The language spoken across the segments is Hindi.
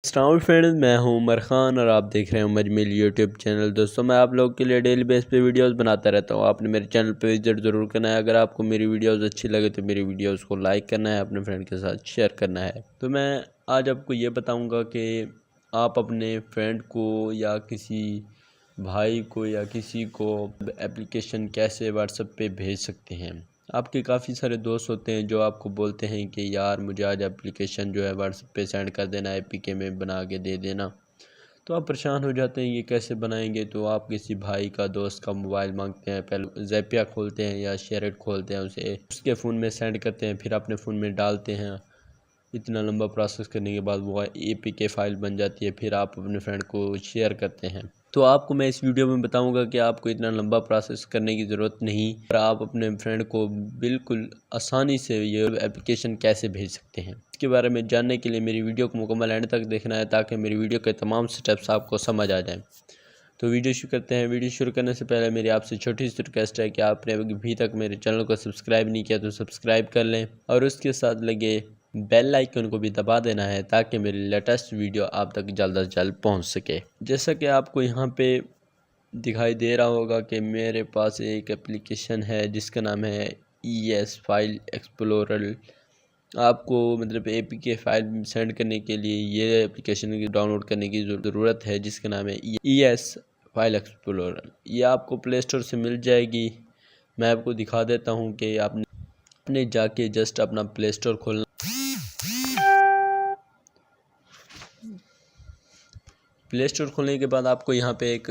अस्सलाम फ्रेंड्स, मैं हूं उमर खान और आप देख रहे हैं जमील यूट्यूब चैनल। दोस्तों, मैं आप लोगों के लिए डेली बेस पे वीडियोस बनाता रहता हूं। आपने मेरे चैनल पे विजिट ज़रूर करना है। अगर आपको मेरी वीडियोस अच्छी लगे तो मेरी वीडियोस को लाइक करना है, अपने फ्रेंड के साथ शेयर करना है। तो मैं आज आपको ये बताऊँगा कि आप अपने फ्रेंड को या किसी भाई को या किसी को एप्लीकेशन कैसे व्हाट्सएप पे भेज सकते हैं। आपके काफ़ी सारे दोस्त होते हैं जो आपको बोलते हैं कि यार मुझे आज एप्लीकेशन जो है व्हाट्सएप पे सेंड कर देना, एपीके में बना के दे देना। तो आप परेशान हो जाते हैं, ये कैसे बनाएंगे। तो आप किसी भाई का, दोस्त का मोबाइल मांगते हैं, पहले ज़ैपिया खोलते हैं या शेयरइट खोलते हैं, उसे उसके फ़ोन में सेंड करते हैं, फिर अपने फ़ोन में डालते हैं। इतना लंबा प्रोसेस करने के बाद वो एपीके फ़ाइल बन जाती है, फिर आप अपने फ्रेंड को शेयर करते हैं। तो आपको मैं इस वीडियो में बताऊंगा कि आपको इतना लंबा प्रोसेस करने की ज़रूरत नहीं और आप अपने फ्रेंड को बिल्कुल आसानी से ये एप्लीकेशन कैसे भेज सकते हैं। इसके बारे में जानने के लिए मेरी वीडियो को मुकम्मल एंड तक देखना है ताकि मेरी वीडियो के तमाम स्टेप्स आपको समझ आ जाएँ। तो वीडियो शुरू करते हैं। वीडियो शुरू करने से पहले मेरी आपसे छोटी सी रिक्वेस्ट है कि आपने अभी तक मेरे चैनल को सब्सक्राइब नहीं किया तो सब्सक्राइब कर लें और उसके साथ लगे बेल आइकन को भी दबा देना है ताकि मेरी लेटेस्ट वीडियो आप तक जल्द से जल्द पहुंच सके। जैसा कि आपको यहाँ पे दिखाई दे रहा होगा कि मेरे पास एक एप्लीकेशन है जिसका नाम है ES फाइल एक्सप्लोरर। आपको मतलब एपीके फाइल सेंड करने के लिए ये एप्लीकेशन डाउनलोड करने की ज़रूरत है जिसका नाम है ES फाइल एक्सप्लोरर। ये आपको प्ले स्टोर से मिल जाएगी। मैं आपको दिखा देता हूँ कि आपने जाके जस्ट अपना प्ले स्टोर खोलना। प्ले स्टोर खोलने के बाद आपको यहाँ पे एक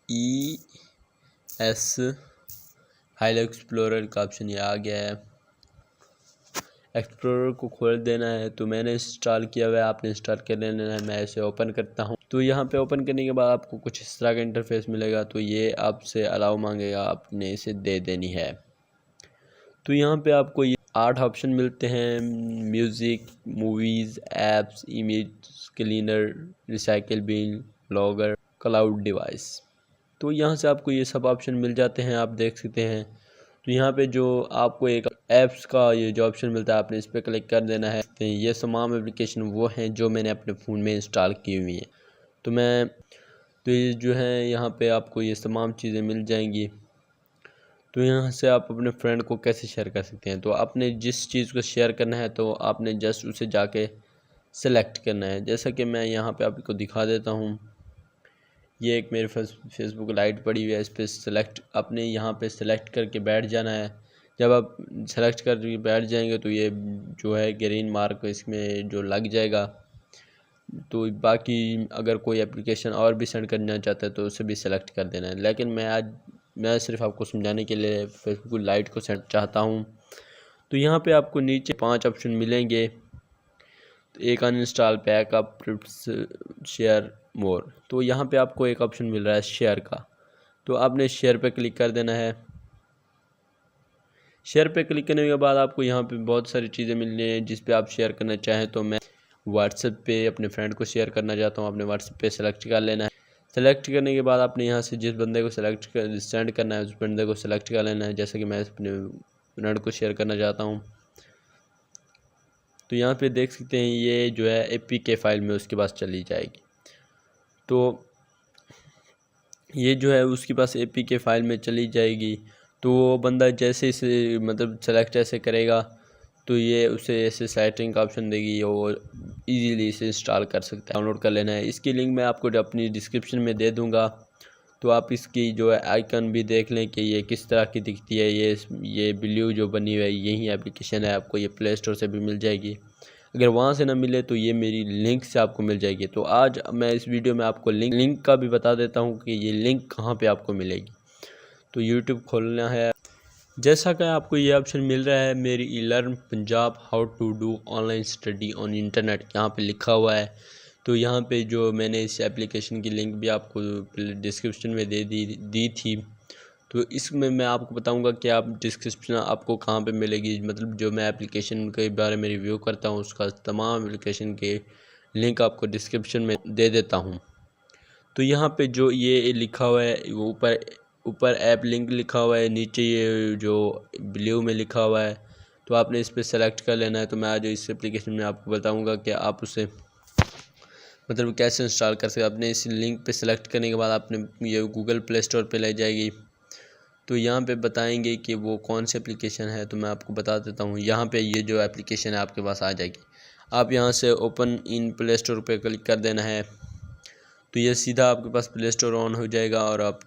ES फाइल एक्सप्लोरर का ऑप्शन ये आ गया है। एक्सप्लोरर को खोल देना है। तो मैंने इंस्टॉल किया हुआ है, आपने इंस्टॉल कर लेना है। मैं इसे ओपन करता हूँ। तो यहाँ पे ओपन करने के बाद आपको कुछ इस तरह का इंटरफेस मिलेगा। तो ये आपसे अलाउ मांगेगा, आपने इसे दे देनी है। तो यहाँ पे आपको ये 8 ऑप्शन मिलते हैं: music, movies, apps, image cleaner, recycle bin, blogger, cloud device. तो यहाँ से आपको ये सब ऑप्शन मिल जाते हैं, आप देख सकते हैं। तो यहाँ पे जो आपको एक ऐप्स का ये जो ऑप्शन मिलता है, आपने इस पर क्लिक कर देना है। तो ये तमाम एप्लीकेशन वो हैं जो मैंने अपने फ़ोन में इंस्टॉल की हुई हैं। तो ये जो है यहाँ पे आपको ये तमाम चीज़ें मिल जाएंगी। तो यहाँ से आप अपने फ्रेंड को कैसे शेयर कर सकते हैं। तो आपने जिस चीज़ को शेयर करना है तो आपने जस्ट उसे जाके सेलेक्ट करना है। जैसा कि मैं यहाँ पे आपको दिखा देता हूँ। ये एक मेरे फेसबुक लाइट पड़ी हुई है, इस पर सेलेक्ट आपने यहाँ पे सेलेक्ट करके बैठ जाना है। जब आप सेलेक्ट करके बैठ जाएंगे तो ये जो है ग्रीन मार्क इसमें जो लग जाएगा। तो बाकी अगर कोई एप्लीकेशन और भी सेंड करना चाहता है तो उसे भी सेलेक्ट कर देना है। लेकिन मैं सिर्फ आपको समझाने के लिए फेसबुक लाइट को सेंड चाहता हूँ। तो यहाँ पे आपको नीचे 5 ऑप्शन मिलेंगे। तो एक अनइंस्टॉल बैकअप, शेयर, मोर। तो यहाँ पे आपको एक ऑप्शन मिल रहा है शेयर का। तो आपने शेयर पे क्लिक कर देना है। शेयर पे क्लिक करने के बाद आपको यहाँ पे बहुत सारी चीज़ें मिलनी हैं जिस पे आप शेयर करना चाहें। तो मैं व्हाट्सएप पे अपने फ्रेंड को शेयर करना चाहता हूँ। आपने व्हाट्सएप पे सेलेक्ट कर लेना है। सेलेक्ट करने के बाद आपने यहाँ से जिस बंदे को सेंड करना है उस बंदे को सेलेक्ट कर लेना है। जैसे कि मैं अपने फ्रेंड को शेयर करना चाहता हूँ। तो यहाँ पे देख सकते हैं ये जो है एपीके फाइल में उसके पास चली जाएगी। तो ये जो है उसके पास एपीके फाइल में चली जाएगी। तो वो बंदा जैसे इसे मतलब सेलेक्ट ऐसे करेगा तो ये उसे ऐसे सेटिंग का ऑप्शन देगी, वो इजीली इसे इंस्टॉल कर सकता है, डाउनलोड कर लेना है। इसकी लिंक मैं आपको अपनी डिस्क्रिप्शन में दे दूंगा। तो आप इसकी जो है आइकन भी देख लें कि ये किस तरह की दिखती है। ये ब्लू जो बनी हुई है यही एप्लीकेशन है। आपको ये प्ले स्टोर से भी मिल जाएगी। अगर वहाँ से ना मिले तो ये मेरी लिंक से आपको मिल जाएगी। तो आज मैं इस वीडियो में आपको लिंक का भी बता देता हूँ कि ये लिंक कहाँ पे आपको मिलेगी। तो यूट्यूब खोलना है। जैसा कि आपको ये ऑप्शन मिल रहा है, मेरी e learn Punjab how to do online study on internet, यहाँ पे लिखा हुआ है। तो यहाँ पे जो मैंने इस एप्लीकेशन की लिंक भी आपको डिस्क्रिप्शन में दी थी। तो इसमें मैं आपको बताऊंगा कि आप डिस्क्रिप्शन आपको कहाँ पे मिलेगी। मतलब जो मैं एप्लीकेशन के बारे में रिव्यू करता हूँ उसका तमाम एप्लीकेशन के लिंक आपको डिस्क्रिप्शन में दे देता हूँ। तो यहाँ पे जो ये लिखा हुआ है वो ऊपर ऐप लिंक लिखा हुआ है, नीचे ये जो ब्लू में लिखा हुआ है। तो आपने इस पर सेलेक्ट कर लेना है। तो मैं आज इस एप्लीकेशन में आपको बताऊँगा कि आप उसे मतलब कैसे इंस्टॉल कर सकते हैं। आपने इस लिंक पे सेलेक्ट करने के बाद आपने ये गूगल प्ले स्टोर पे ले जाएगी। तो यहाँ पे बताएंगे कि वो कौन सी एप्लीकेशन है, तो मैं आपको बता देता हूँ। यहाँ पे ये जो एप्लीकेशन है आपके पास आ जाएगी। आप यहाँ से ओपन इन प्ले स्टोर पे क्लिक कर देना है, तो ये सीधा आपके पास प्ले स्टोर ऑन हो जाएगा और आप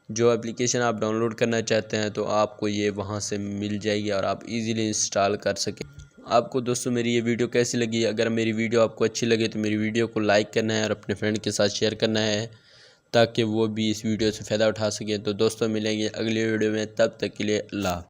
जो एप्लीकेशन आप डाउनलोड करना चाहते हैं तो आपको ये वहाँ से मिल जाएगी और आप इजीली इंस्टॉल कर सकें। आपको दोस्तों मेरी ये वीडियो कैसी लगी? अगर मेरी वीडियो आपको अच्छी लगे तो मेरी वीडियो को लाइक करना है और अपने फ्रेंड के साथ शेयर करना है ताकि वो भी इस वीडियो से फ़ायदा उठा सके। तो दोस्तों मिलेंगे अगली वीडियो में, तब तक के लिए अल्लाह।